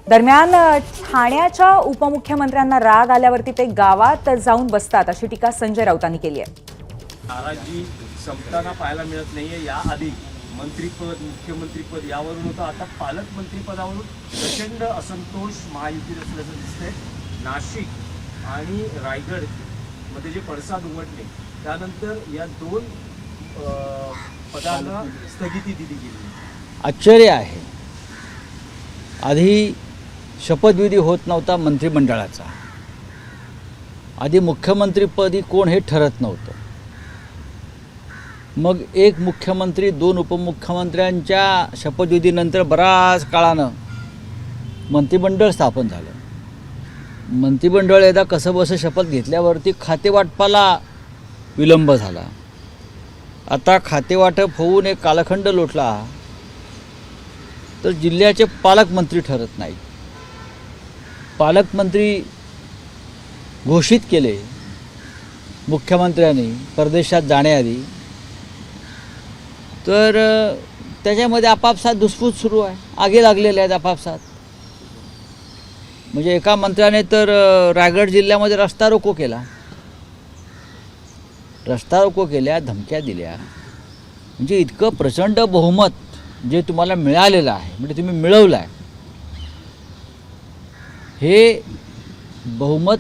दरम्यान ठाण्याच्या उपमुख्यमंत्र्यांना राग आल्यावरती ते गावात जाऊन बसतात अशी टीका संजय राऊतांनी केली आहे. नाराजी संपताना पाहायला मिळत नाहीये. याआधी मंत्रीपद मुख्यमंत्रीपद यावरून होतं, आता पालकमंत्रीपदावरून प्रचंड असंतोष महायुतीत असल्याचं दिसतंय. नाशिक आणि रायगड मध्ये जे पडसाद उमटले त्यानंतर या दोन पदांना स्थगिती दिली गेली. आश्चर्य आहे. आधी शपथविधी होत नव्हता मंत्रिमंडळाचा, आधी मुख्यमंत्रीपदी कोण हे ठरत नव्हतं. मग एक मुख्यमंत्री दोन उपमुख्यमंत्र्यांच्या शपथविधीनंतर बराच काळानं मंत्रिमंडळ स्थापन झालं. मंत्रिमंडळ एकदा कसं बसं शपथ घेतल्यावरती खातेवाटपाला विलंब झाला. आता खातेवाटप होऊन एक कालखंड लोटला तर जिल्ह्याचे पालकमंत्री ठरत नाहीत. पालकमंत्री घोषित केले मुख्यमंत्र्यांनी परदेशात जाण्याआधी, तर त्याच्यामध्ये आपापसात धुसफूस सुरू आहे. आगे लागलेले आहेत आपापसात. म्हणजे एका मंत्र्याने तर रायगड जिल्ह्यामध्ये रस्ता रोको केला, रस्ता रोको केल्या, धमक्या दिल्या. म्हणजे इतकं प्रचंड बहुमत जे तुम्हाला मिळालेलं आहे, म्हणजे तुम्ही मिळवलं आहे, हे बहुमत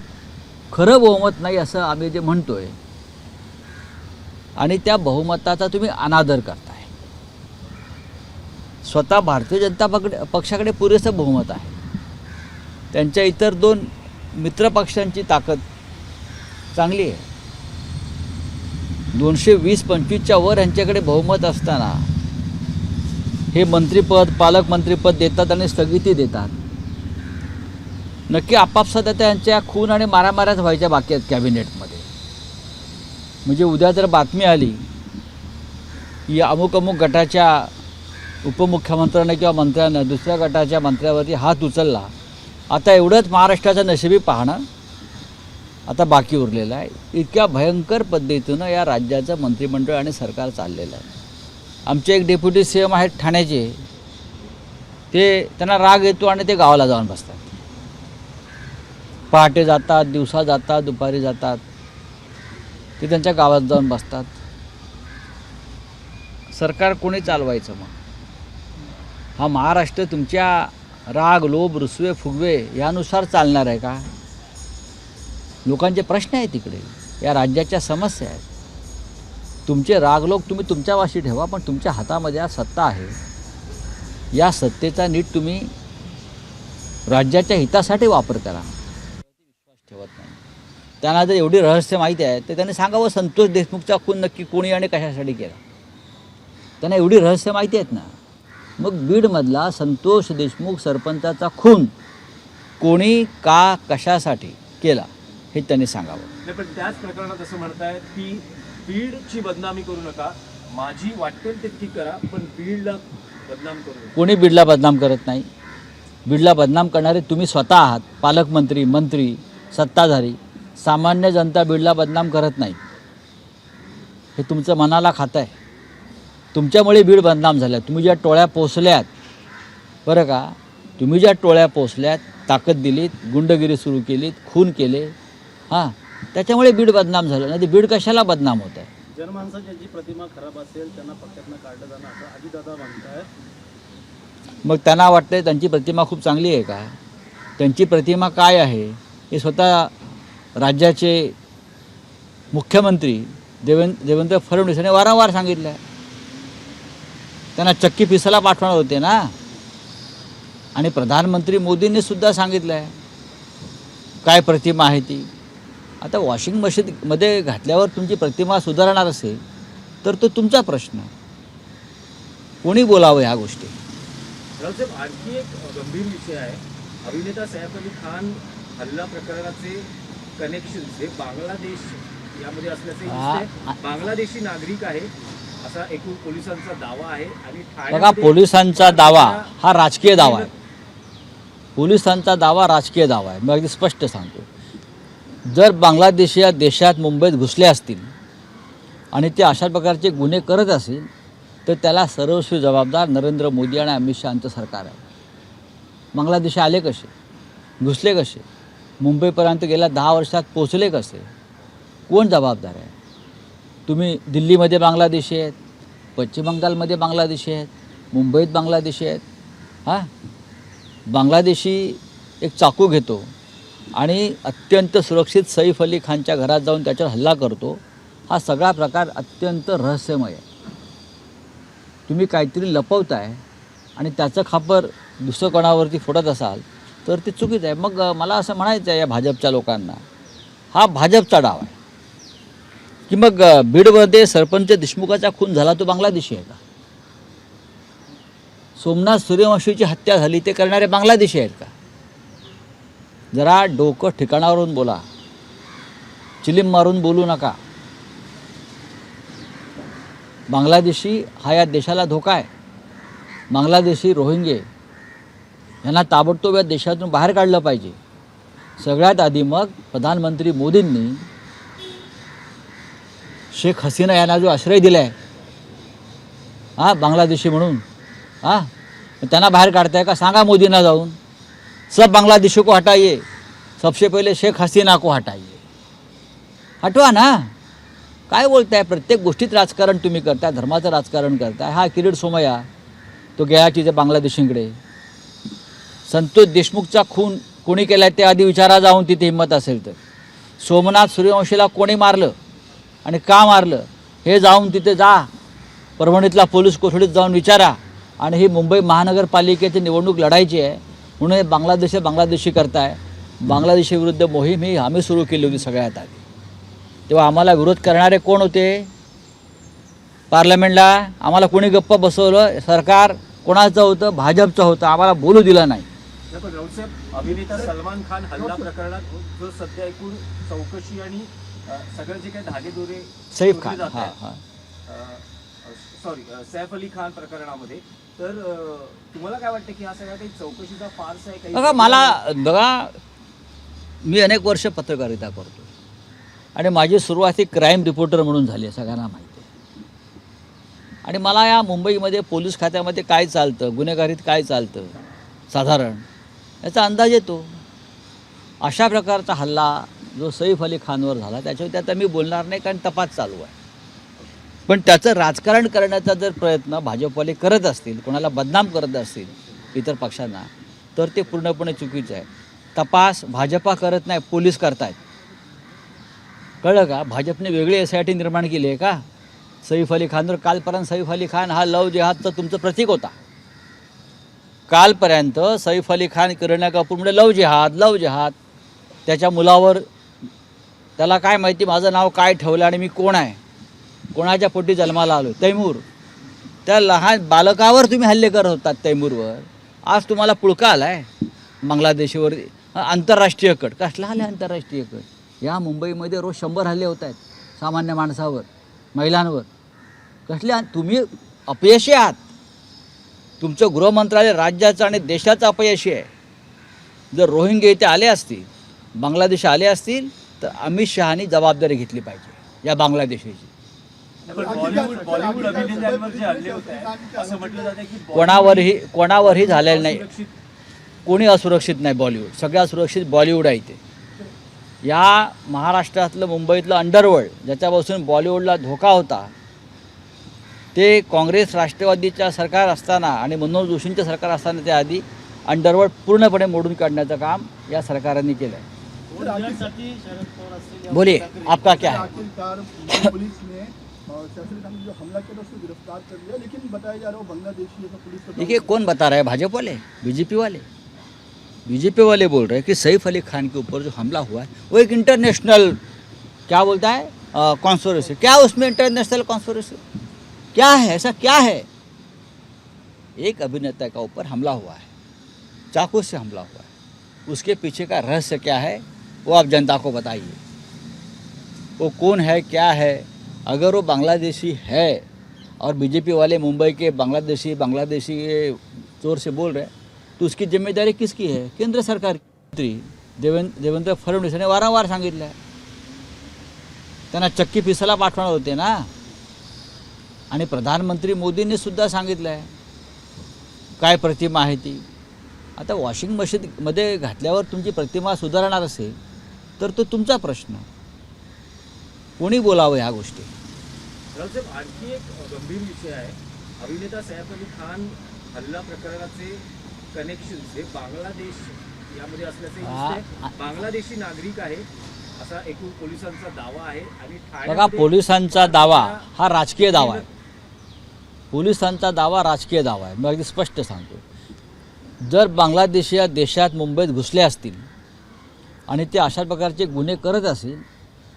खरं बहुमत नाही असं आम्ही जे म्हणतोय, आणि त्या बहुमताचा तुम्ही अनादर करताय. स्वतः भारतीय जनता पक्षाकडे पुरेसं बहुमत आहे. त्यांच्या इतर दोन मित्रपक्षांची ताकद चांगली आहे. 220-25च्या वर यांच्याकडे बहुमत असताना हे मंत्रिपद पालकमंत्रीपद देतात आणि स्थगिती देतात. नक्की आपापसात आता यांच्या खून आणि मारामाऱ्याच व्हायच्या बाकी आहेत कॅबिनेटमध्ये. म्हणजे उद्या जर बातमी आली की अमुक अमुक गटाच्या उपमुख्यमंत्र्यांना किंवा मंत्र्यांना दुसऱ्या गटाच्या मंत्र्यावरती हात उचलला, आता एवढंच महाराष्ट्राचं नशिबी पाहणं आता बाकी उरलेलं आहे. इतक्या भयंकर पद्धतीनं या राज्याचं मंत्रिमंडळ आणि सरकार चाललेलं आहे. आमचे एक डेप्युटी CM आहेत ठाण्याचे, ते त्यांना राग येतो आणि ते गावाला जाऊन बसतात. पहाटे जातात, दिवसा जातात, दुपारी जातात, ते त्यांच्या गावात जाऊन बसतात. सरकार कोणी चालवायचं मग? हा महाराष्ट्र तुमच्या राग लोभ रुसवे फुगवे यानुसार चालणार आहे का? लोकांचे प्रश्न आहेत तिकडे, या राज्याच्या समस्या आहेत. तुमचे रागलोक तुम्ही तुमच्या वाशी ठेवा, पण तुमच्या हातामध्ये या सत्ता आहे. या सत्तेचा नीट तुम्ही राज्याच्या हितासाठी वापर करा. विश्वास ठेवत नाही. त्यांना जर एवढी रहस्य माहिती आहे तर त्यांनी सांगावं संतोष देशमुखचा खून नक्की कोणी आणि कशासाठी केला. त्यांना एवढी रहस्य माहिती आहेत ना. मग बीडमधला संतोष देशमुख सरपंचाचा खून कोणी का कशासाठी केला हे त्यांनी सांगावं. नाही, पण त्याच प्रकरणात असं म्हणतायत की बीडची बदनामी करू नका, माझी वाटेल तितकी करा, पण बीडला बदनाम करू नका. कोणी बीडला बदनाम करत नाही. बीडला बदनाम करणारे तुम्ही स्वतः आहात. पालकमंत्री, मंत्री, सत्ताधारी. सामान्य जनता बीडला बदनाम करत नाही. हे तुमचं मनाला खातं आहे. तुमच्यामुळे बीड बदनाम झाल्या. तुम्ही ज्या टोळ्या पोचल्यात, बरं का, तुम्ही ज्या टोळ्या पोचल्यात, ताकद दिलीत, गुंडगिरी सुरू केलीत, खून केले, हां, त्याच्यामुळे बीड बदनाम झालं. नाही तर बीड कशाला बदनाम होत आहे? जनमानसाची जी प्रतिमा खराब असेल त्यांना पक्षातनं काढलं जाणं असं अजितदादा म्हणतायत. मग त्यांना वाटतं त्यांची प्रतिमा खूप चांगली आहे का? त्यांची प्रतिमा काय आहे हे स्वतः राज्याचे मुख्यमंत्री देवेंद्र फडणवीस यांनी वारंवार सांगितलं आहे. त्यांना चक्की पिसाला पाठवणार होते ना. आणि प्रधानमंत्री मोदींनी सुद्धा सांगितलं आहे काय प्रतिमा आहे ती. आता वॉशिंग मशीनमध्ये घातल्यावर तुमची प्रतिमा सुधारणार असेल तर तो तुमचा प्रश्न. कोणी बोलावं ह्या गोष्टी? रावसाहेब, आणखी एक गंभीर विषय आहे. अभिनेता सैफ अली खान हल्ला प्रकरणाचे कनेक्शन हे बांगलादेश यामध्ये असल्याचे दिसते. बांगलादेशी नागरिक आहे असा एकूण पोलिसांचा दावा आहे. आणि बघा, पोलिसांचा दावा हा राजकीय दावा आहे. पोलिसांचा दावा राजकीय दावा आहे. मी अगदी स्पष्ट सांगतो. जर बांगलादेश या देशात मुंबईत घुसले असतील आणि ते अशा प्रकारचे गुन्हे करत असतील तर त्याला सर्वस्वी जबाबदार नरेंद्र मोदी आणि अमित शहांचं सरकार आहे. बांगलादेशी आले कसे, घुसले कसे, मुंबईपर्यंत गेल्या 10 वर्षात पोचले कसे, कोण जबाबदार आहे? तुम्ही दिल्लीमध्ये बांगलादेशी आहेत, पश्चिम बंगालमध्ये बांगलादेशी आहेत, मुंबईत बांगलादेशी आहेत. हां, बांगलादेशी एक चाकू घेतो आणि अत्यंत सुरक्षित सैफ अली खानच्या घरात जाऊन त्याच्यावर हल्ला करतो. हा सगळा प्रकार अत्यंत रहस्यमय आहे. तुम्ही काहीतरी लपवताय आणि त्याचं खापर दुसरं कोणावरती फोडत असाल तर ते चुकीचं आहे. मग मला असं म्हणायचं आहे या भाजपच्या लोकांना, हा भाजपचा डाव आहे की मग बीडमध्ये सरपंच देशमुखाचा खून झाला तो बांगलादेशी आहे का? सोमनाथ सूर्यवंशीची हत्या झाली ते करणारे बांगलादेशी आहेत का? जरा डोकं ठिकाणावरून बोला, चिलीम मारून बोलू नका. बांगलादेशी हा या देशाला धोका आहे. बांगलादेशी रोहिंगे यांना ताबडतोब या देशातून बाहेर काढलं पाहिजे. सगळ्यात आधी मग प्रधानमंत्री मोदींनी शेख हसीना यांना जो आश्रय दिला आहे बांगलादेशी म्हणून, त्यांना बाहेर काढताय का? सांगा मोदींना जाऊन, सब बांग्लादेशी को हटाइए, सबसे पहिले शेख हसीना को हटाइए. हटवा ना. काय बोलताय? प्रत्येक गोष्टीत राजकारण तुम्ही करताय, धर्माचं राजकारण करताय. हा किरीट सोमय्या तो गया तिथे बांगलादेशींकडे. संतोष देशमुखचा खून कोणी केला ते आधी विचारा जाऊन, तिथे हिंमत असेल तर. सोमनाथ सूर्यवंशीला कोणी मारलं आणि का मारलं हे जाऊन तिथे जा, परभणीतला पोलीस कोठडीत जाऊन विचारा. आणि ही मुंबई महानगरपालिकेची निवडणूक लढायची आहे म्हणून हे बांगलादेशी करताय. बांगलादेशी विरुद्ध मोहीम ही आम्ही सुरू केली होती सगळ्यात आधी. तेव्हा आम्हाला विरोध करणारे कोण होते पार्लमेंटला? आम्हाला कोणी गप्प बसवलं? सरकार कोणाचं होतं? भाजपचं होतं. आम्हाला बोलू दिलं नाही. रावसाहेब, अभिनेता सलमान खान हल्ला प्रकरणात जो सध्या एकूण चौकशी आणि सगळं जे काही धागेदोरे सैफ खान, जात हां आहेत, हां सैफ अली खान प्रकरणामध्ये, तर तुम्हाला काय वाटतं की हा सगळा काही चौकशीचा फार्स आहे काही? बघा, मी अनेक वर्ष पत्रकारिता करतो आणि माझी सुरुवात ही क्राईम रिपोर्टर म्हणून झाली आहे, सगळ्यांना माहिती आहे. आणि मला या मुंबईमध्ये पोलीस खात्यामध्ये काय चालतं, गुन्हेगारीत काय चालतं साधारण याचा अंदाज येतो. अशा प्रकारचा हल्ला जो सैफ अली खानवर झाला त्याच्यावर आता मी बोलणार नाही, कारण तपास चालू आहे. पण त्याचं राजकारण करण्याचा जर प्रयत्न भाजपवाले करत असतील, कोणाला बदनाम करत असतील इतर पक्षांना, तर ते पूर्णपणे चुकीचं आहे. तपास भाजपा करत नाही, पोलीस करतायत. कळलं का? भाजपने वेगळी SIT निर्माण केली आहे का सैफ अली खानवर? कालपर्यंत सैफ अली खान हा लव जिहादचं तुमचं प्रतीक होता. कालपर्यंत सैफ अली खान करीना कपूरमुळे लव जिहाद. त्याच्या मुलावर त्याला काय माहिती माझं नाव काय ठेवलं आणि मी कोण आहे, कोणाच्या पोटी जन्माला आलो, तैमूर. त्या लहान बालकावर तुम्ही हल्ले करत होतात तैमूरवर. आज तुम्हाला पुळका आला आहे बांगलादेशीवर. आंतरराष्ट्रीय कट कसला आले? आंतरराष्ट्रीय कट या मुंबईमध्ये रोज 100 हल्ले होत आहेत सामान्य माणसावर, महिलांवर. कसले? तुम्ही अपयशी आहात. तुमचं गृहमंत्रालय राज्याचं आणि देशाचं अपयशी आहे. जर रोहिंगे इथे आले असतील, बांगलादेश आले असतील, तर अमित शहानी जबाबदारी घेतली पाहिजे या बांगलादेशीची. बॉलिवूड अभिनेत्यांवर जे हल्ले होत आहेत असं म्हटलं जातं की कोणावरही झालेलं नाही. कोणी असुरक्षित नाही. बॉलिवूड सगळ्यात सुरक्षित बॉलिवूड आहे इथे. या महाराष्ट्रातलं मुंबईतलं अंडरवर्ल्ड ज्याच्यापासून बॉलिवूडला धोका होता, ते काँग्रेस राष्ट्रवादीच्या सरकार असताना आणि मनोज जोशींचं सरकार असताना त्याआधी अंडरवर्ल्ड पूर्णपणे मोडून काढण्याचं काम या सरकारने केलं आहे. बोलिए, आपका क्या है? आखिरकार पुलिस ने सैफ अली खान जो हमला किया उसको गिरफ्तार कर लिया, लेकिन बताया जा रहा है वो बांग्लादेशी है, तो पुलिस को देखिए कौन बता रहा है? भाजपा वाले, बीजेपी वाले बोल रहे हैं कि सैफ अली खान के ऊपर जो हमला हुआ है वो एक इंटरनेशनल क्या बोलता है कॉन्स्पिरेसी. क्या उसमें इंटरनेशनल कॉन्स्पिरेसी क्या है? ऐसा क्या है? एक अभिनेता का ऊपर हमला हुआ है, चाकू से हमला हुआ है. उसके पीछे का रहस्य क्या है वो आप जनता को बताइए. वो कौन है, क्या है? अगर वो बांग्लादेशी है और बीजेपी वाले मुंबई के बांग्लादेशी के जोर से बोल रहे हैं, तो उसकी जिम्मेदारी किसकी है? केंद्र सरकार की. देवेंद्र फडणवीस यांनी वारंवार सांगितलं आहे, त्यांना चक्की पिसाला पाठवणार होते ना. आणि प्रधानमंत्री मोदींनी सुद्धा सांगितलं आहे काय प्रतिमा आहे ती. आता वॉशिंग मशीनमध्ये घातल्यावर तुमची प्रतिमा सुधारणार असेल तर तो तुमचा प्रश्न. कोणी बोलावं ह्या गोष्टी. रावसाहेब, आणखी एक गंभीर विषय आहे. अभिनेता सैफ अली खान हल्ला प्रकरणाचे कनेक्शन हे बांगलादेश यामध्ये असल्याचे दिसते. बांगलादेशी नागरिक आहे असा एकूण पोलिसांचा दावा आहे. आणि बघा, ठाण्यामध्ये पोलिसांचा दावा हा राजकीय दावा आहे. पोलिसांचा दावा राजकीय दावा आहे. मी अगदी स्पष्ट सांगतो. जर बांगलादेशी या देशात मुंबईत घुसले असतील आणि ते अशा प्रकारचे गुन्हे करत असेल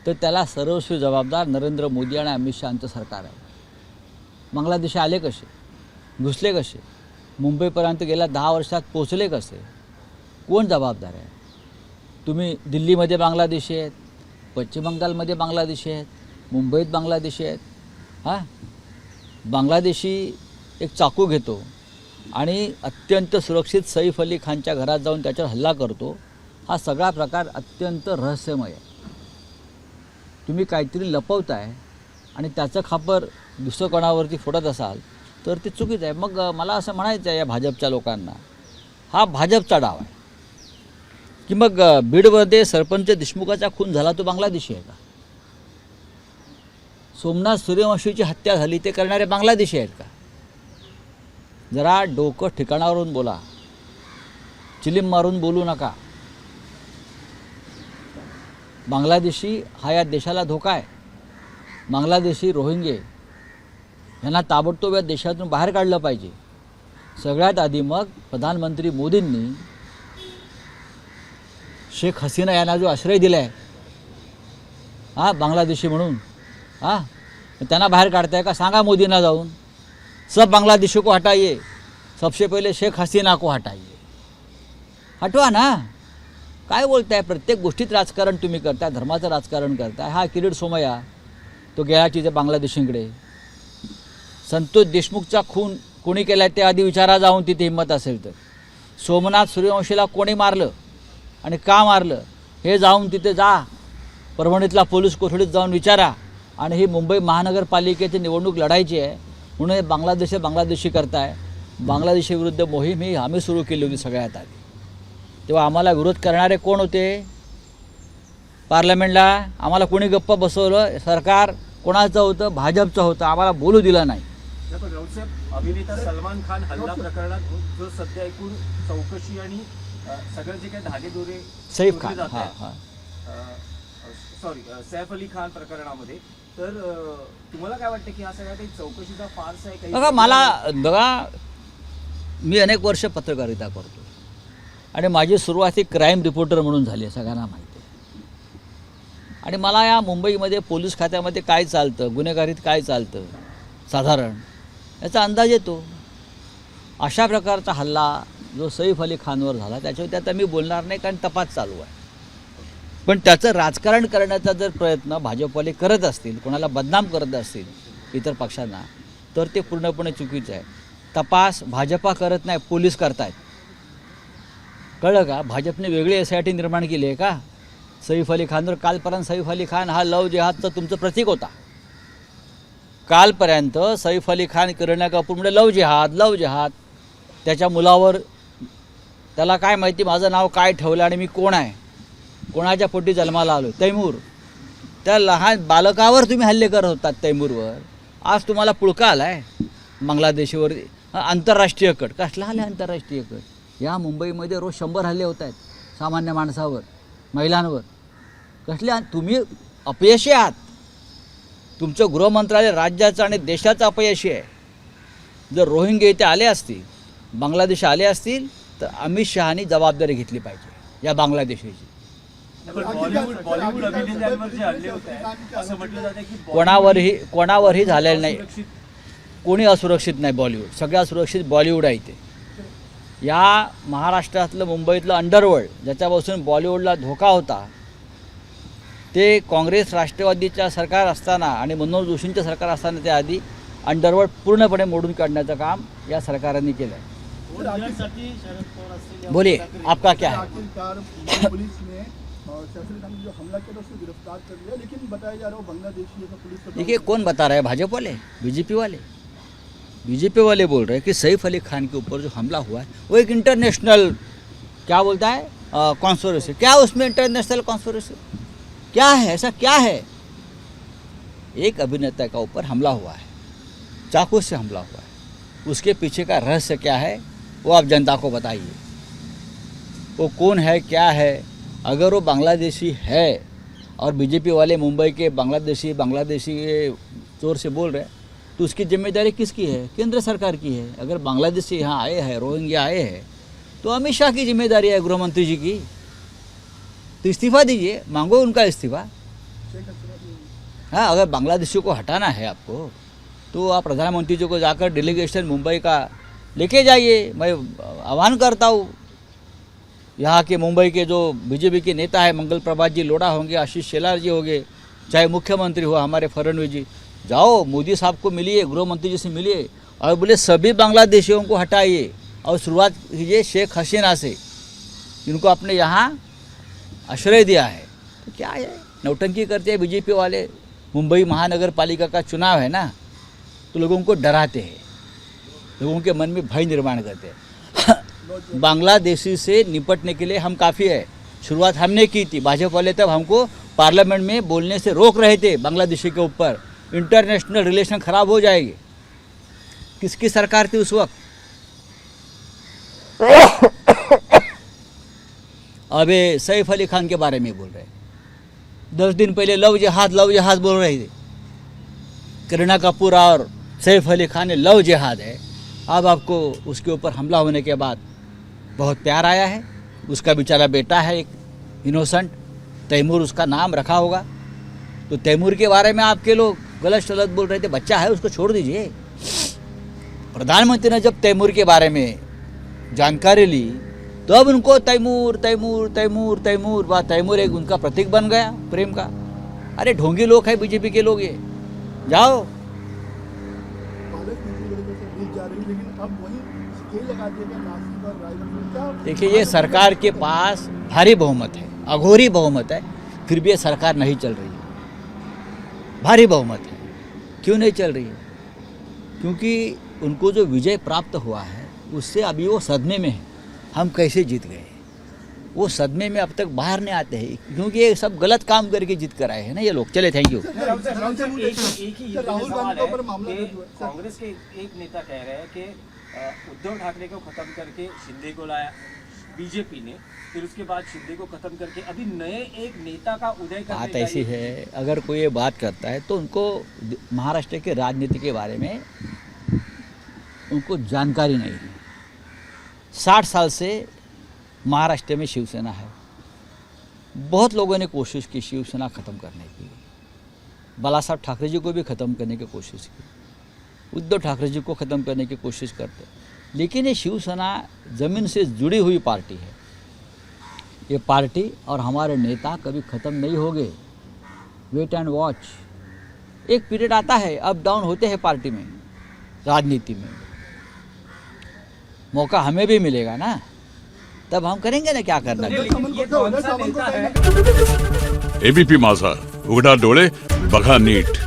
तर त्याला सर्वस्वी जबाबदार नरेंद्र मोदी आणि अमित शहांचं सरकार आहे. बांगलादेशी आले कसे, घुसले कसे, मुंबईपर्यंत गेल्या 10 वर्षात पोचले कसे, कोण जबाबदार आहे? तुम्ही दिल्लीमध्ये बांगलादेशी आहेत, पश्चिम बंगालमध्ये बांगलादेशी आहेत, मुंबईत बांगलादेशी आहेत. हां, बांगलादेशी एक चाकू घेतो आणि अत्यंत सुरक्षित सैफ अली खानच्या घरात जाऊन त्याच्यावर हल्ला करतो. हा सगळा प्रकार अत्यंत रहस्यमय आहे. तुम्ही काहीतरी लपवताय आणि त्याचं खापर दुसरं कोणावरती फोडत असाल तर ते चुकीचं आहे. मग मला असं म्हणायचं आहे या भाजपच्या लोकांना, हा भाजपचा डाव आहे की मग बीडमध्ये सरपंच देशमुखाचा खून झाला तो बांगलादेशी आहे का? सोमनाथ सूर्यवंशीची हत्या झाली ते करणारे बांगलादेशी आहेत का? जरा डोकं ठिकाणावरून बोला, चिलीम मारून बोलू नका. बांगलादेशी हा या देशाला धोका आहे. बांगलादेशी रोहिंगे यांना ताबडतोब या देशातून बाहेर काढलं पाहिजे. सगळ्यात आधी मग प्रधानमंत्री मोदींनी शेख हसीना यांना जो आश्रय दिला आहे बांगलादेशी म्हणून, त्यांना बाहेर काढताय का? सांगा मोदींना जाऊन, सब बांग्लादेशी को हटाइए, सबसे पहिले शेख हसीना को हटाइए. हटवा ना. काय बोलताय? प्रत्येक गोष्टीत राजकारण तुम्ही करताय, धर्माचं राजकारण करताय. हा किरीट सोमय्या तो गेला तिथे बांगलादेशींकडे. संतोष देशमुखचा खून कोणी केला ते आधी विचारा जाऊन, तिथे हिंमत असेल तर. सोमनाथ सूर्यवंशीला कोणी मारलं आणि का मारलं हे जाऊन तिथे जा, परभणीतला पोलीस कोठडीत जाऊन विचारा. आणि ही मुंबई महानगरपालिकेची निवडणूक लढायची आहे म्हणून बांगलादेशी करताय. बांगलादेशी विरुद्ध मोहीम ही आम्ही सुरू केली होती सगळ्यात आधी. तेव्हा आम्हाला विरोध करणारे कोण होते? पार्लमेंटला आम्हाला कोणी गप्प बसवलं? सरकार कोणाचं होतं? भाजपचं होतं. आम्हाला बोलू दिलं नाही. पण रावसाहेब, अभिनेता सलमान खान हल्ला प्रकरणात जो सध्या एकूण चौकशी आणि सगळे जे काही धागेदोरे सैफ खान, जोडले जात आहेत, सैफ अली खान प्रकरणामध्ये, तर तुम्हाला काय वाटतं की हा सगळ्या काही चौकशीचा फारसा आहे? बघा, मी अनेक वर्ष पत्रकारिता करतो आणि माझी सुरुवात ही क्राईम रिपोर्टर म्हणून झाली आहे, सगळ्यांना माहिती आहे. आणि मला या मुंबईमध्ये पोलीस खात्यामध्ये काय चालतं, गुन्हेगारीत काय चालतं साधारण याचा अंदाज येतो. अशा प्रकारचा हल्ला जो सैफ अली खानवर झाला त्याच्यावर आता मी बोलणार नाही, कारण तपास चालू आहे. पण त्याचं राजकारण करण्याचा जर प्रयत्न भाजपवाले करत असतील, कोणाला बदनाम करत असतील इतर पक्षांना, तर ते पूर्णपणे चुकीचं आहे. तपास भाजपा करत नाही, पोलीस करतायत. कळलं का? भाजपने वेगळी SIT निर्माण केली आहे का सैफ अली खानवर? कालपर्यंत सैफ अली खान हा लव जिहादचं तुमचं प्रतीक होता. कालपर्यंत सैफ अली खान करीना कपूर म्हणजे लव जिहाद. त्याच्या मुलावर त्याला काय माहिती माझं नाव काय ठेवलं आणि मी कोण आहे, कोणाच्या पोटी जन्माला आलो. तैमूर, त्या लहान बालकावर तुम्ही हल्ले करत होतात तैमूरवर. आज तुम्हाला पुळका आला आहे बांगलादेशीवर. आंतरराष्ट्रीय कट कसला आले? आंतरराष्ट्रीय कट. या मुंबईमध्ये रोज 100 हल्ले होत आहेत सामान्य माणसावर, महिलांवर. कसले? तुम्ही अपयशी आहात. तुमचं गृहमंत्रालय राज्याचं आणि देशाचं अपयशी आहे. जर रोहिंगे इथे आले असतील, बांगलादेश आले असतील, तर अमित शहानी जबाबदारी घेतली पाहिजे या बांगलादेशीची. बॉलिवूड अभिनेत्यांवर जे हल्ले होत आहेत असं म्हटलं जातं की कोणावरही झालेलं नाही. कोणी असुरक्षित नाही. बॉलिवूड सगळ्यात सुरक्षित बॉलिवूड आहे इथे. या महाराष्ट्रातलं मुंबईतलं अंडरवर्ल्ड ज्याच्यापासून बॉलिवूडला धोका होता, ते काँग्रेस राष्ट्रवादीच्या सरकार असताना आणि मनोहर जोशींचं सरकार असताना त्याआधी अंडरवर्ल्ड पूर्णपणे मोडून काढण्याचं काम या सरकारने केलं आहे. बोलिए, आपका क्या है? आखिरकार पुलिस ने सैफ अली खान ने जो हमला किया था उसको गिरफ्तार कर लिया, लेकिन बताया जा रहा है बांग्लादेशी है तो पुलिस को देखिए, कौन बता रहा है? भाजपा वाले, बीजेपी वाले बोल रहे हैं कि सैफ अली खान के ऊपर जो हमला हुआ है वो एक इंटरनेशनल क्या बोलता है कॉन्स्पिरेसी। क्या उसमें इंटरनेशनल कॉन्स्पिरेसी क्या है? ऐसा क्या है? एक अभिनेता का ऊपर हमला हुआ है, चाकू से हमला हुआ है, उसके पीछे का रहस्य क्या है वो आप जनता को बताइए। वो कौन है, क्या है? अगर वो बांग्लादेशी है और बीजेपी वाले मुंबई के बांग्लादेशी जोर से बोल रहे हैं, तो उसकी जिम्मेदारी किसकी है? केंद्र सरकार की है। अगर बांग्लादेशी यहाँ आए हैं, रोहिंग्या आए हैं, तो अमित शाह की जिम्मेदारी है, गृह मंत्री जी की। तो इस्तीफा दीजिए, मांगो उनका इस्तीफा। हाँ, अगर बांग्लादेशियों को हटाना है आपको, तो आप प्रधानमंत्री जी को जाकर डेलीगेशन मुंबई का लेके जाइए। मैं आह्वान करता हूँ, यहाँ के मुंबई के जो बीजेपी के नेता है, मंगल प्रभात जी लोढ़ा होंगे, आशीष शेलार जी होंगे, चाहे मुख्यमंत्री हो हमारे फडणवीस जी, जाओ मोदी साहब को मिलिए, गृह मंत्री जी से मिलिए और बोले सभी बांग्लादेशियों को हटाइए और शुरुआत कीजिए शेख हसीना से, जिनको आपने यहाँ आश्रय दिया है। तो क्या है, नौटंकी करते हैं बीजेपी वाले। मुंबई महानगर पालिका का चुनाव है ना, तो लोगों को डराते हैं, लोगों के मन में भय निर्माण करते हैं। बांग्लादेशी से निपटने के लिए हम काफ़ी है। शुरुआत हमने की थी, भाजपा वाले तब हमको पार्लियामेंट में बोलने से रोक रहे थे बांग्लादेशी के ऊपर, इंटरनेशनल रिलेशन खराब हो जाएगी। किसकी सरकार थी उस वक्त? अबे सैफ अली खान के बारे में बोल रहे हैं। 10 दिन पहले लव जिहाद बोल रहे थे। करीना कपूर और सैफ अली खान ने लव जिहाद है। अब आपको उसके ऊपर हमला होने के बाद बहुत प्यार आया है। उसका बेचारा बेटा है एक इनोसेंट, तैमूर उसका नाम रखा होगा। तो तैमूर के बारे में आपके लोग गलत सलत बोल रहे थे। बच्चा है, उसको छोड़ दीजिए। प्रधानमंत्री ने जब तैमूर के बारे में जानकारी ली, तो अब उनको तैमूर वाह, तैमूर एक उनका प्रतीक बन गया प्रेम का। अरे ढोंगी लोग हैं बीजेपी के लोग ये। जाओ, देखिए ये सरकार के पास भारी बहुमत है, अघोरी बहुमत है, फिर भी ये सरकार नहीं चल रही है। भारी बहुमत है। क्यों नहीं चल रही है? क्योंकि उनको जो विजय प्राप्त हुआ है उससे अभी वो सदमे में है। हम कैसे जीत गए, वो सदमे में अब तक बाहर नहीं आते हैं, क्योंकि ये सब गलत काम करके जीत कर आए हैं ना ये लोग। चले, थैंक यू। एक ही राहुल सवाल गांधी है के ऊपर मामला कि दर्ज हुआ है। कांग्रेस के एक नेता कह रहे हैं कि उद्धव ठाकरे को खत्म करके शिंदे को लाया बीजेपी ने, फिर उसके बाद शिंदे को खत्म करके अभी नए एक नेता का उदय करने बात ऐसी है, अगर कोई ये बात करता है तो उनको महाराष्ट्र के राजनीति के बारे में उनको जानकारी नहीं है। 60 साल से महाराष्ट्र में शिवसेना है। बहुत लोगों ने कोशिश की शिवसेना ख़त्म करने की। बाला साहब ठाकरे जी को भी ख़त्म करने की कोशिश की, उद्धव ठाकरे जी को ख़त्म करने की कोशिश करते, लेकिन ये शिवसेना ज़मीन से जुड़ी हुई पार्टी है। ये पार्टी और हमारे नेता कभी ख़त्म नहीं होंगे। Wait and watch. एक पीरियड आता है, अप डाउन होते हैं पार्टी में, राजनीति में। मौका हमें भी मिलेगा ना, तब हम करेंगे ना क्या करना है। ये कौन सा नेता है? एबीपी माझा, उघडा डोळे बघा नीट।